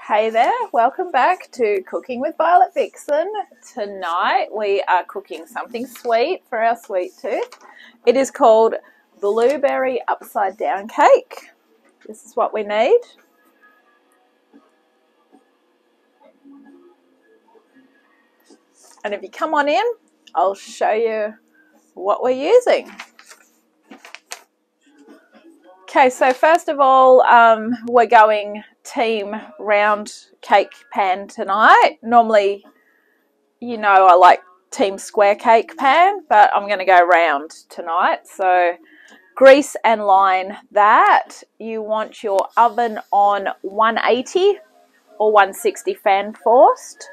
Hey there, welcome back to Cooking with Violet Vixen. Tonight we are cooking something sweet for our sweet tooth. It is called blueberry upside down cake. This is what we need. And if you come on in, I'll show you what we're using. Okay, so first of all, we're going team round cake pan tonight. Normally, you know, I like team square cake pan, but I'm going to go round tonight. So grease and line that. You want your oven on 180 or 160 fan forced.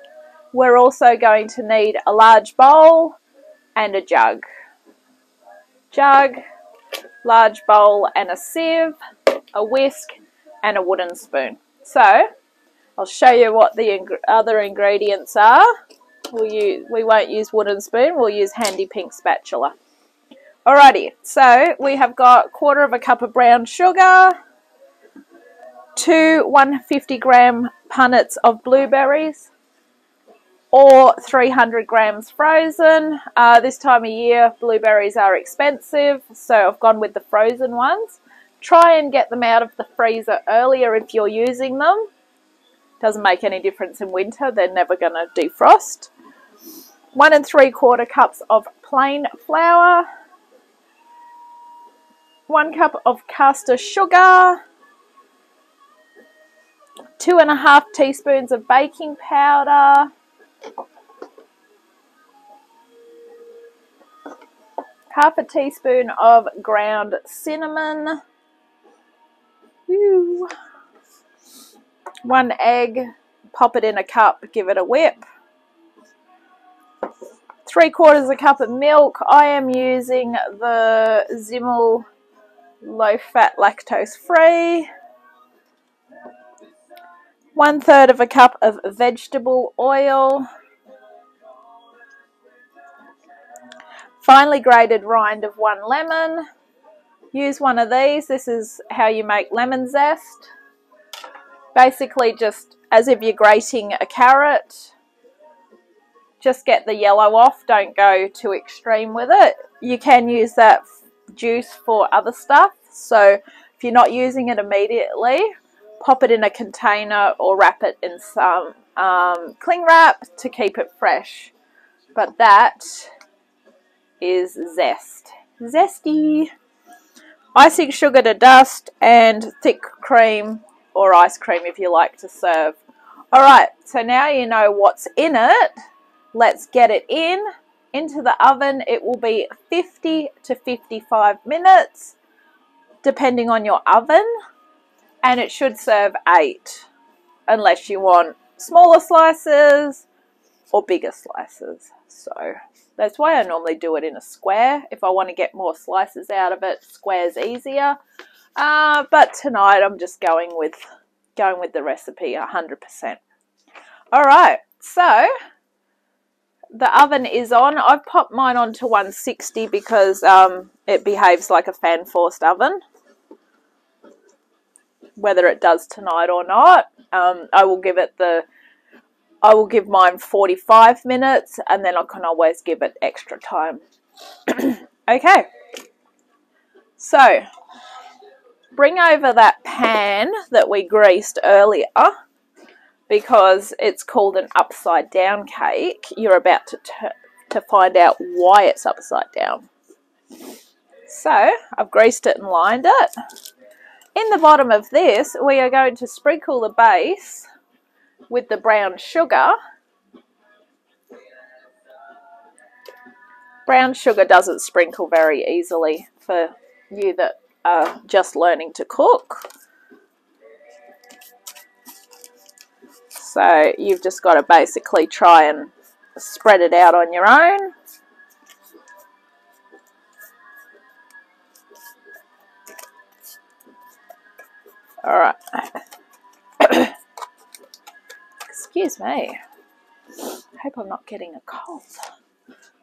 We're also going to need a large bowl and a jug. Large bowl and a sieve, a whisk and a wooden spoon. So I'll show you what the other ingredients are. We won't use wooden spoon, we'll use handy pink spatula. Alrighty, so we have got 1/4 cup of brown sugar, 2 150 gram punnets of blueberries, or 300 grams frozen. This time of year, blueberries are expensive, so I've gone with the frozen ones. Try and get them out of the freezer earlier if you're using them. Doesn't make any difference in winter, they're never going to defrost. 1 3/4 cups of plain flour, 1 cup of caster sugar, 2 1/2 teaspoons of baking powder, half a teaspoon of ground cinnamon, 1 egg, pop it in a cup, give it a whip, 3/4 cup of milk. I am using the Zimmel low fat lactose free, 1/3 cup of vegetable oil, finely grated rind of 1 lemon. Use one of these. This is how you make lemon zest. Basically just as if you're grating a carrot. Just get the yellow off. Don't go too extreme with it. You can use that juice for other stuff. So if you're not using it immediately, pop it in a container or wrap it in some cling wrap to keep it fresh. But that is zest. Zesty. Icing sugar to dust and thick cream or ice cream if you like to serve. Alright, so now you know what's in it. Let's get it into the oven. It will be 50 to 55 minutes depending on your oven, and it should serve 8 unless you want smaller slices or bigger slices. So that's why I normally do it in a square. If I want to get more slices out of it, square's easier. But tonight I'm just going with the recipe 100%. Alright, so the oven is on. I've popped mine onto 160 because it behaves like a fan forced oven. Whether it does tonight or not, I will give mine 45 minutes and then I can always give it extra time. Okay, so bring over that pan that we greased earlier because it's called an upside down cake. You're about to find out why it's upside down. So I've greased it and lined it. In the bottom of this, we are going to sprinkle the base with the brown sugar. Brown sugar doesn't sprinkle very easily for you that are just learning to cook. So you've just got to basically try and spread it out on your own. All right. Excuse me. I hope I'm not getting a cold.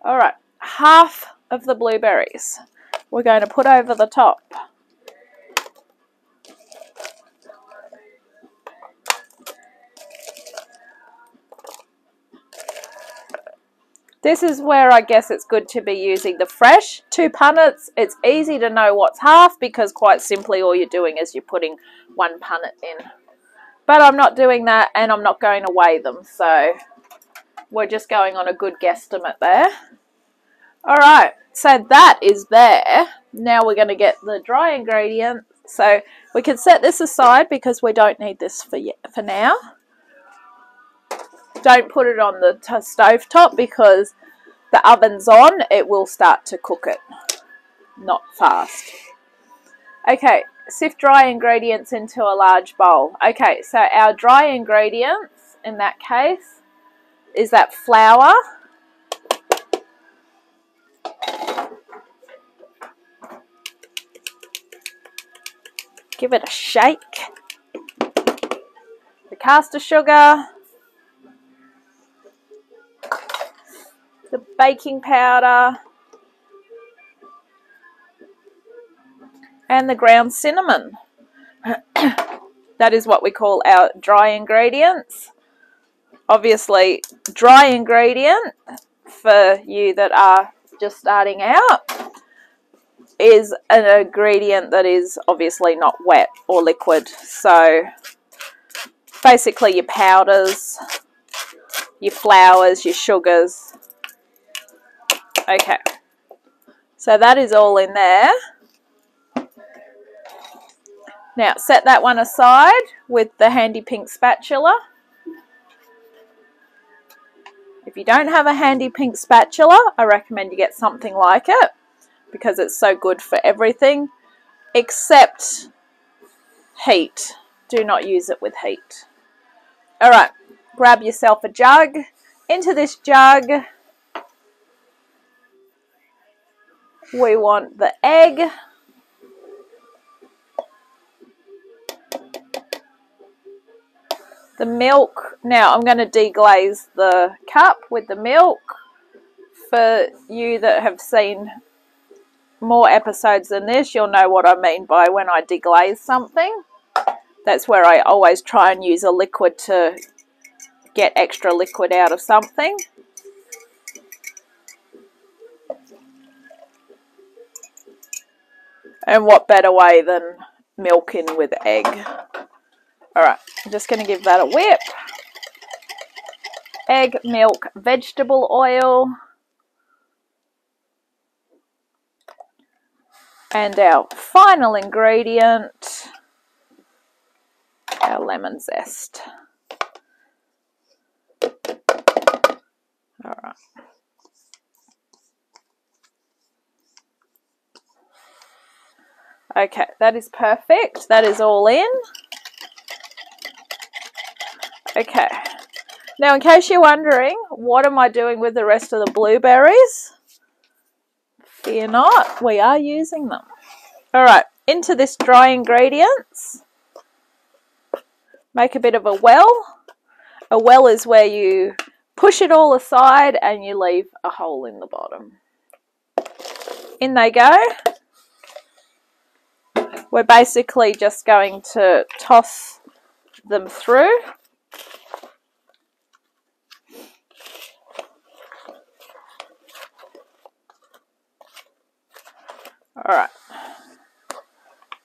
All right. Half of the blueberries we're going to put over the top. This is where I guess it's good to be using the fresh 2 punnets. It's easy to know what's half because quite simply all you're doing is you're putting 1 punnet in. But I'm not doing that and I'm not going to weigh them, so we're just going on a good guesstimate there. Alright, so that is there. Now we're going to get the dry ingredient. So we can set this aside because we don't need this for now. Don't put it on the stove top because the oven's on, it will start to cook it. Not fast. Okay, sift dry ingredients into a large bowl. Okay, so our dry ingredients in that case is that flour, give it a shake, the caster sugar, the baking powder, and the ground cinnamon. That is what we call our dry ingredients. Obviously, dry ingredient for you that are just starting out is an ingredient that is obviously not wet or liquid. So basically your powders, your flours, your sugars. Okay, so that is all in there. Now set that one aside with the handy pink spatula. If you don't have a handy pink spatula, I recommend you get something like it because it's so good for everything except heat. Do not use it with heat. Alright, grab yourself a jug. Into this jug, we want the egg, the milk. Now I'm going to deglaze the cup with the milk. For you that have seen more episodes than this, you'll know what I mean by when I deglaze something. That's where I always try and use a liquid to get extra liquid out of something. And what better way than milk in with egg? Alright, I'm just going to give that a whip. Egg, milk, vegetable oil. And our final ingredient, our lemon zest. Alright. Okay, that is perfect. That is all in. Okay. Now, in case you're wondering, what am I doing with the rest of the blueberries? Fear not, we are using them. Alright, into this dry ingredients. Make a bit of a well. A well is where you push it all aside and you leave a hole in the bottom. In they go. We're basically just going to toss them through. Alright.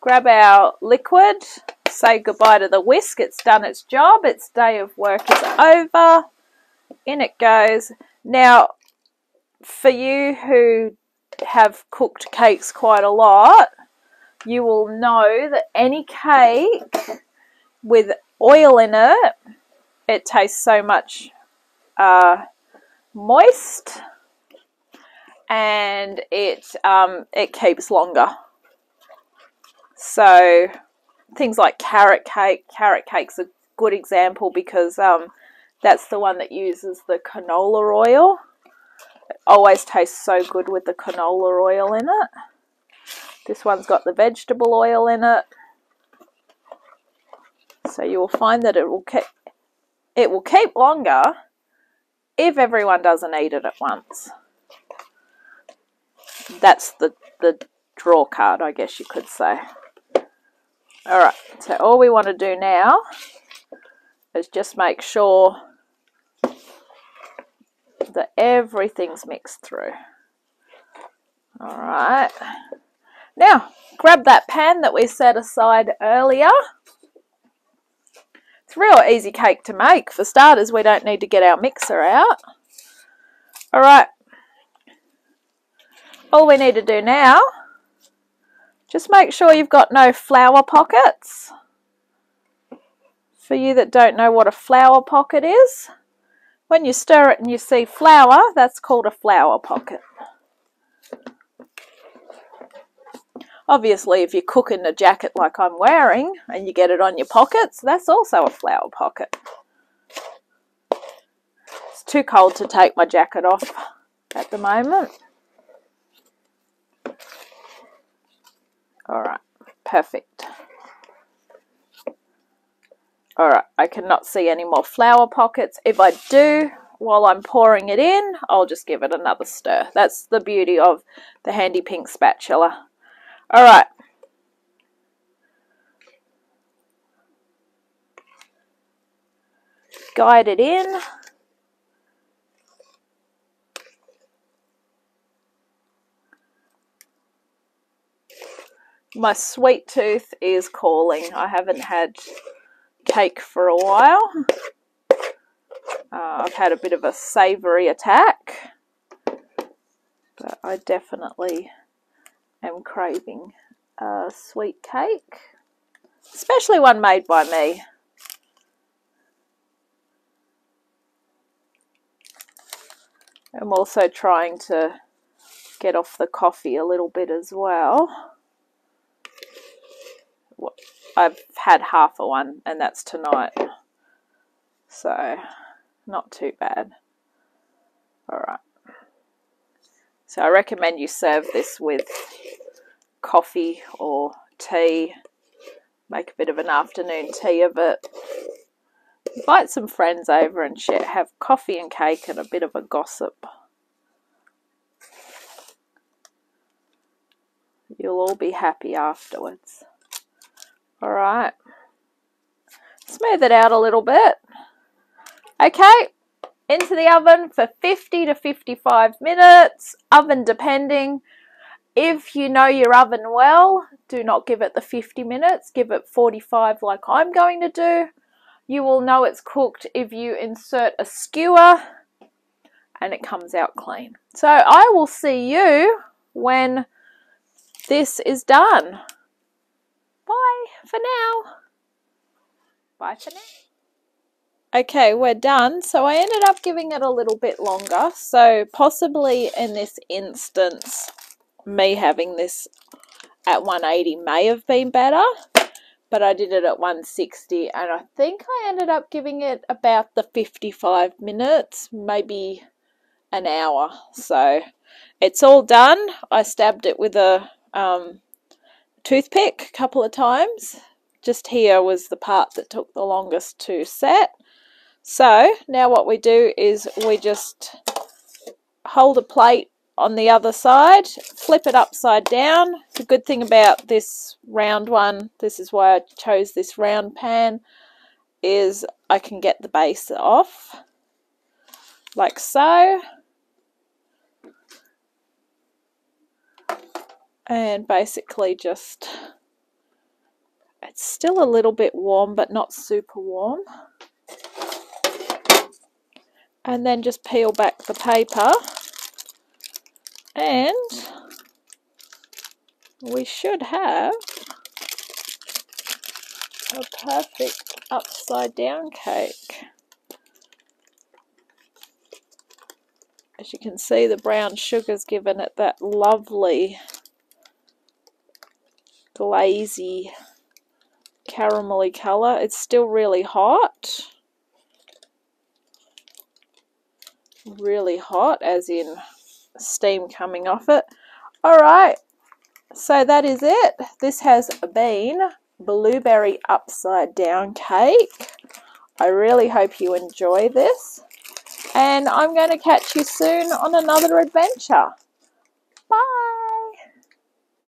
Grab our liquid. Say goodbye to the whisk. It's done its job. Its day of work is over. In it goes. Now, for you who have cooked cakes quite a lot, you will know that any cake with oil in it, it tastes so much moist, and it keeps longer. So things like carrot cake. Carrot cake's a good example because that's the one that uses the canola oil. It always tastes so good with the canola oil in it. This one's got the vegetable oil in it. So you will find that it will keep longer if everyone doesn't eat it at once. That's the draw card, I guess you could say. Alright, so all we want to do now is just make sure that everything's mixed through. All right. Now, grab that pan that we set aside earlier. It's a real easy cake to make. For starters, we don't need to get our mixer out. All right. All we need to do now, just make sure you've got no flour pockets. For you that don't know what a flour pocket is, when you stir it and you see flour, that's called a flour pocket. Obviously, if you're cooking a jacket like I'm wearing and you get it on your pockets, that's also a flour pocket. It's too cold to take my jacket off at the moment. All right, perfect. All right, I cannot see any more flour pockets. If I do, while I'm pouring it in, I'll just give it another stir. That's the beauty of the handy pink spatula. All right. Guide it in. My sweet tooth is calling. I haven't had cake for a while. I've had a bit of a savoury attack, but I definitely am craving a sweet cake, especially one made by me. I'm also trying to get off the coffee a little bit as well. I've had half a one, and that's tonight, so not too bad. All right. So I recommend you serve this with coffee or tea. Make a bit of an afternoon tea of it. Invite some friends over and have coffee and cake and a bit of a gossip. You'll all be happy afterwards. All right. Smooth it out a little bit. Okay. Into the oven for 50 to 55 minutes, oven depending. If you know your oven well, do not give it the 50 minutes, give it 45 like I'm going to do. You will know it's cooked if you insert a skewer and it comes out clean. So I will see you when this is done. Bye for now. Bye for now. Okay, we're done. So I ended up giving it a little bit longer. So possibly in this instance, me having this at 180 may have been better. But I did it at 160 and I think I ended up giving it about the 55 minutes, maybe an hour. So it's all done. I stabbed it with a toothpick a couple of times. Just here was the part that took the longest to set. So now what we do is we just hold a plate on the other side, flip it upside down. The good thing about this round one, this is why I chose this round pan, is I can get the base off like so. And basically just, it's still a little bit warm but not super warm. And then just peel back the paper and we should have a perfect upside down cake. As you can see, the brown sugar's given it that lovely glazy caramelly colour. It's still really hot. Really hot, as in steam coming off it. Alright, so that is it. This has been blueberry upside down cake. I really hope you enjoy this. And I'm going to catch you soon on another adventure. Bye!